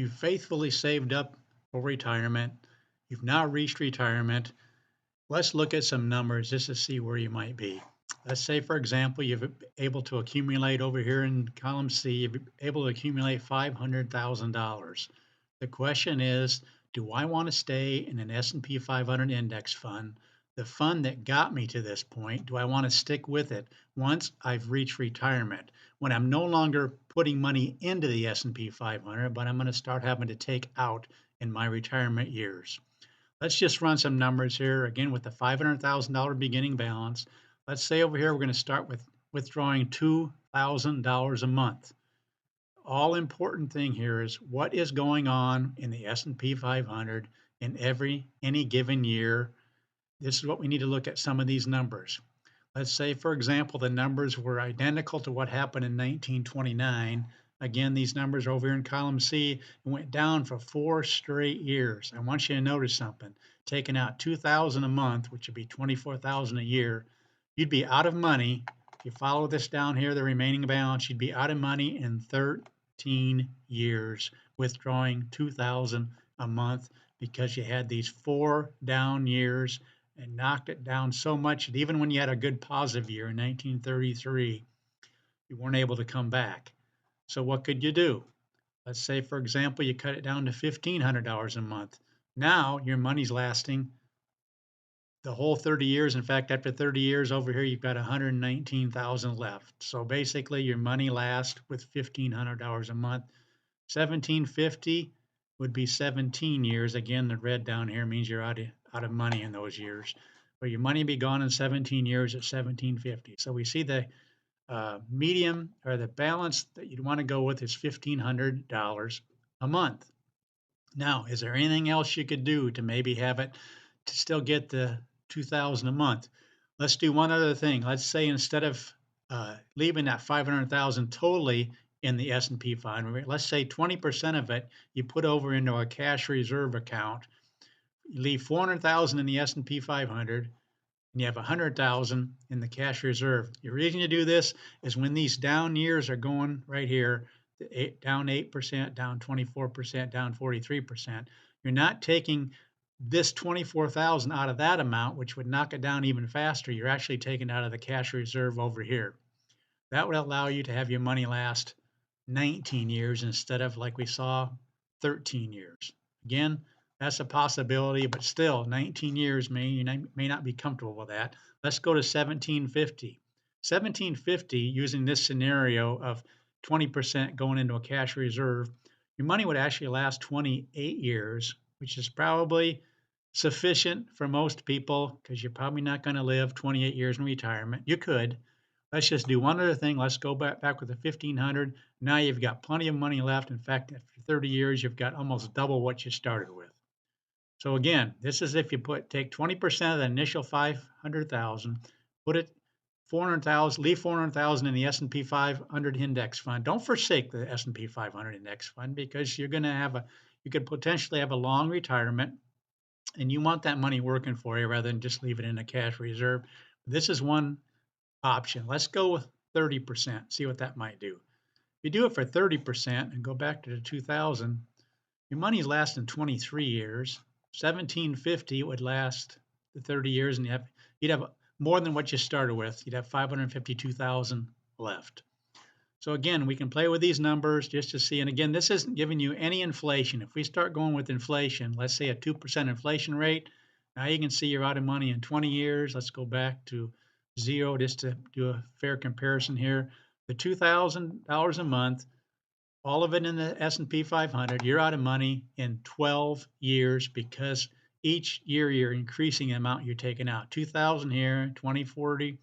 You've faithfully saved up for retirement. You've now reached retirement. Let's look at some numbers just to see where you might be. Let's say, for example, you've been able to accumulate over here in column C, you've been able to accumulate $500,000. The question is, do I want to stay in an S&P 500 index fund, the fund that got me to this point? Do I want to stick with it once I've reached retirement, when I'm no longer putting money into the S&P 500, but I'm going to start having to take out in my retirement years? Let's just run some numbers here again with the $500,000 beginning balance. Let's say over here we're going to start with withdrawing $2,000 a month. All important thing here is what is going on in the S&P 500 in any given year. This is what we need to look at some of these numbers. Let's say, for example, the numbers were identical to what happened in 1929. Again, these numbers over here in column C went down for 4 straight years. I want you to notice something. Taking out 2,000 a month, which would be 24,000 a year, you'd be out of money. If you follow this down here, the remaining balance, you'd be out of money in 13 years, withdrawing 2,000 a month because you had these 4 down years and knocked it down so much that even when you had a good positive year in 1933, you weren't able to come back. So what could you do? Let's say, for example, you cut it down to $1,500 a month. Now your money's lasting the whole 30 years. In fact, after 30 years over here, you've got 119,000 left. So basically your money lasts with $1,500 a month. 1750 would be 17 years. Again, the red down here means you're out of money in those years. But your money be gone in 17 years at 1750. So we see the medium or the balance that you'd want to go with is $1,500 a month. Now, is there anything else you could do to maybe have it to still get the 2,000 a month? Let's do one other thing. Let's say instead of leaving that 500,000 totally in the S&P 500, let's say 20% of it you put over into a cash reserve account. You leave 400,000 in the S&P 500, and you have 100,000 in the cash reserve. The reason you do this is when these down years are going right here, down 8%, down 24%, down 43%, you're not taking this 24,000 out of that amount, which would knock it down even faster. You're actually taking out of the cash reserve over here. That would allow you to have your money last 19 years instead of, like we saw, 13 years. Again, that's a possibility, but still 19 years you may not be comfortable with that. Let's go to 1750. 1750, using this scenario of 20% going into a cash reserve, your money would actually last 28 years, which is probably sufficient for most people because you're probably not going to live 28 years in retirement. You could. Let's just do one other thing. Let's go back with the 1,500. Now you've got plenty of money left. In fact, after 30 years, you've got almost double what you started with. So again, this is if you take 20% of the initial 500,000, put it 400,000, leave 400,000 in the S&P 500 index fund. Don't forsake the S&P 500 index fund because you could potentially have a long retirement, and you want that money working for you rather than just leave it in a cash reserve. This is one option. Let's go with 30%, see what that might do. If you do it for 30% and go back to the 2000, your money's lasting 23 years. 1750 would last the 30 years, and you'd have more than what you started with. You'd have 552,000 left. So again, we can play with these numbers just to see. And again, this isn't giving you any inflation. If we start going with inflation, let's say a 2% inflation rate, now you can see you're out of money in 20 years. Let's go back to 0 just to do a fair comparison here. The $2,000 a month, all of it in the S&P 500, you're out of money in 12 years because each year you're increasing the amount you're taking out. 2,000 here, 2040,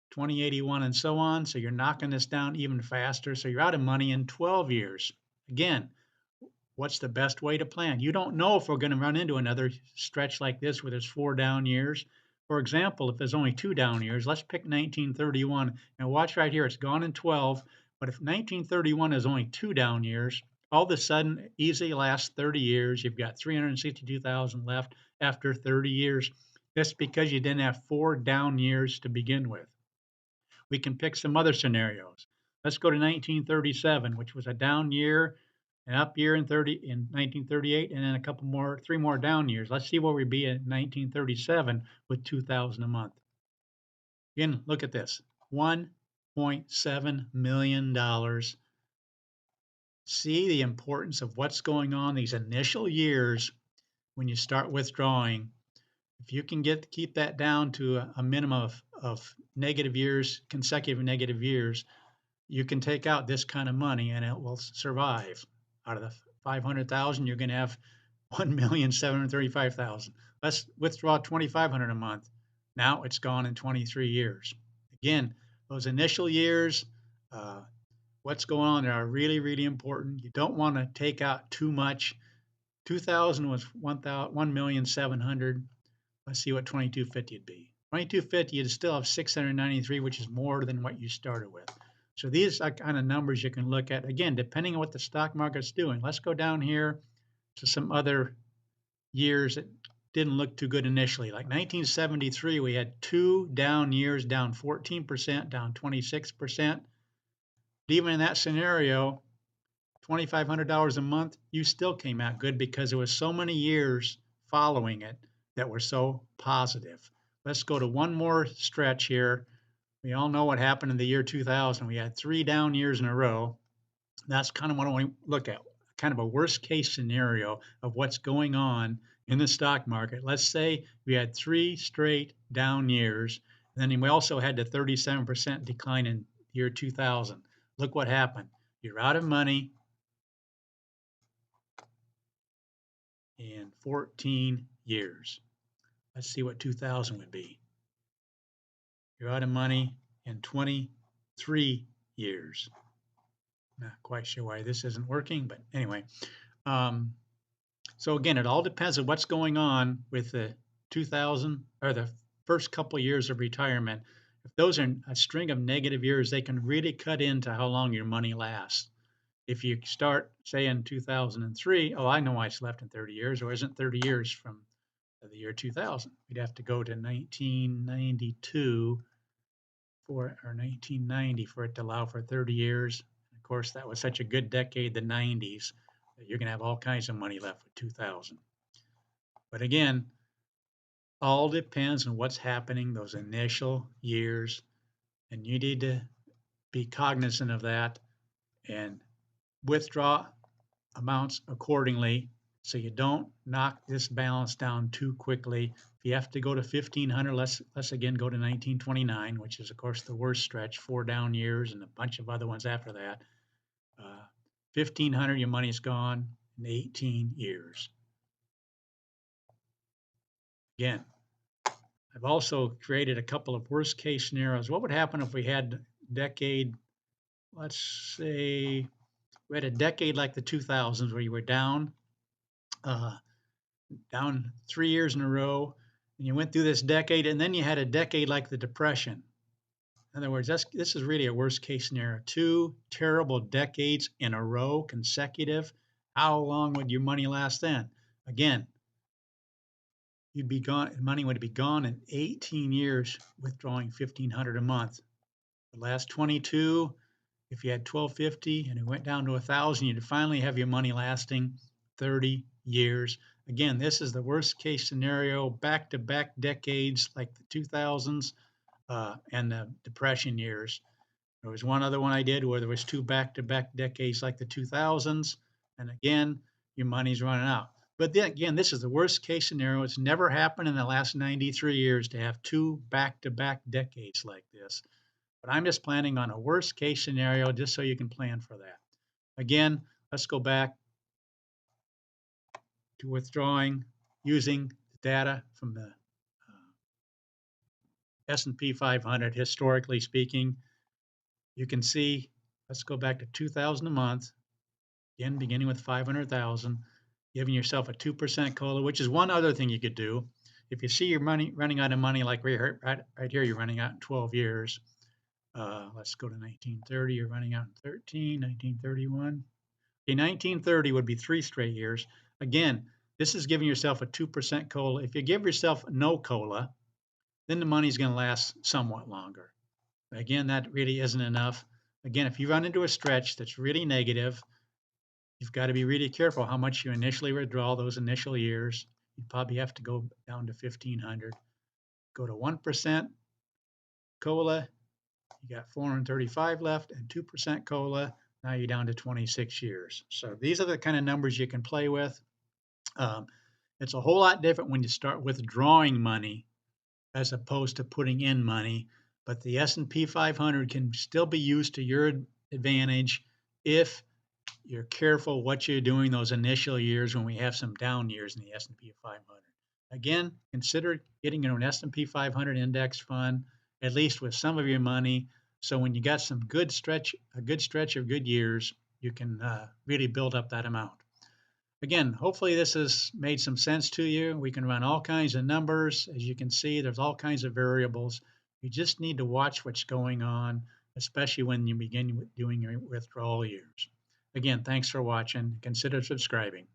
2081, and so on. So you're knocking this down even faster. So you're out of money in 12 years. Again, what's the best way to plan? You don't know if we're going to run into another stretch like this where there's 4 down years. For example, if there's only 2 down years, let's pick 1931 and watch right here. It's gone in 12. But if 1931 is only 2 down years, all of a sudden, easily lasts 30 years. You've got 362,000 left after 30 years. That's because you didn't have 4 down years to begin with. We can pick some other scenarios. Let's go to 1937, which was a down year, an up year in 1938, and then a couple more, 3 more down years. Let's see where we'd be in 1937 with 2,000 a month. Again, look at this, $1.7 million. See the importance of what's going on these initial years when you start withdrawing. If you can keep that down to a minimum of negative years, consecutive negative years, you can take out this kind of money and it will survive. Out of the 500,000, you're going to have 1,735,000. Let's withdraw 2,500 a month. Now it's gone in 23 years. Again, those initial years, what's going on there are really, really important. You don't want to take out too much. 2,000 was 1,700,000. Let's see what 2,250 would be. 2,250, you'd still have 693, which is more than what you started with. So these are kind of numbers you can look at. Again, depending on what the stock market's doing. Let's go down here to some other years that didn't look too good initially. Like 1973, we had 2 down years, down 14%, down 26%. Even in that scenario, $2,500 a month, you still came out good because there was so many years following it that were so positive. Let's go to one more stretch here. We all know what happened in the year 2000. We had 3 down years in a row. That's kind of what I want to look at, kind of a worst case scenario of what's going on in the stock market. Let's say we had 3 straight down years, and then we also had the 37% decline in the year 2000. Look what happened. You're out of money in 14 years. Let's see what 2000 would be. You're out of money in 23 years. Not quite sure why this isn't working, but anyway. So again, it all depends on what's going on with the 2000 or the first couple of years of retirement. If those are a string of negative years, they can really cut into how long your money lasts. If you start, say, in 2003, oh, I know why it's left in 30 years, or isn't 30 years from the year 2000. We'd have to go to 1992 or 1990 for it to allow for 30 years. Of course, that was such a good decade, the 90s, that you're going to have all kinds of money left with 2000. But again, all depends on what's happening those initial years, and you need to be cognizant of that and withdraw amounts accordingly so you don't knock this balance down too quickly. If you have to go to 1,500, let's again go to 1929, which is, of course, the worst stretch, 4 down years and a bunch of other ones after that. 1,500, your money's gone in 18 years. Again, I've also created a couple of worst case scenarios. What would happen if we had a decade, let's say we had a decade like the 2000s where you were down 3 years in a row, and you went through this decade, and then you had a decade like the Depression. In other words, this is really a worst case scenario. 2 terrible decades in a row, consecutive. How long would your money last then? Again, you'd be gone. Money would be gone in 18 years, withdrawing 1,500 a month. The last 22, if you had 1,250 and it went down to 1,000, you'd finally have your money lasting 30 years. Again, this is the worst case scenario, back-to-back decades like the 2000s and the Depression years. There was one other one I did where there was 2 back-to-back decades like the 2000s, and again, your money's running out. But then again, this is the worst case scenario. It's never happened in the last 93 years to have 2 back-to-back decades like this. But I'm just planning on a worst case scenario just so you can plan for that. Again, let's go back to withdrawing using data from the S&P 500, historically speaking. You can see, let's go back to 2,000 a month, again, beginning with 500,000, giving yourself a 2% COLA, which is one other thing you could do. If you see your money running out of money, like right here, you're running out in 12 years. Let's go to 1930, you're running out in 13, 1931. Okay, 1930 would be 3 straight years. Again, this is giving yourself a 2% COLA. If you give yourself no COLA, then the money's going to last somewhat longer. Again, that really isn't enough. Again, if you run into a stretch that's really negative, You've got to be really careful how much you initially withdraw those initial years. You probably have to go down to 1,500. Go to 1% COLA, you got 435 left, and 2% COLA. Now you're down to 26 years. So these are the kind of numbers you can play with. Um, it's a whole lot different when you start withdrawing money as opposed to putting in money. But the S&P 500 can still be used to your advantage if you're careful what you're doing those initial years when we have some down years in the S&P 500. Again, consider getting an S&P 500 index fund, at least with some of your money. So when you got some a good stretch of good years, you can really build up that amount. Again, hopefully this has made some sense to you. We can run all kinds of numbers. As you can see, there's all kinds of variables. You just need to watch what's going on, especially when you begin doing your withdrawal years. Again, thanks for watching. Consider subscribing.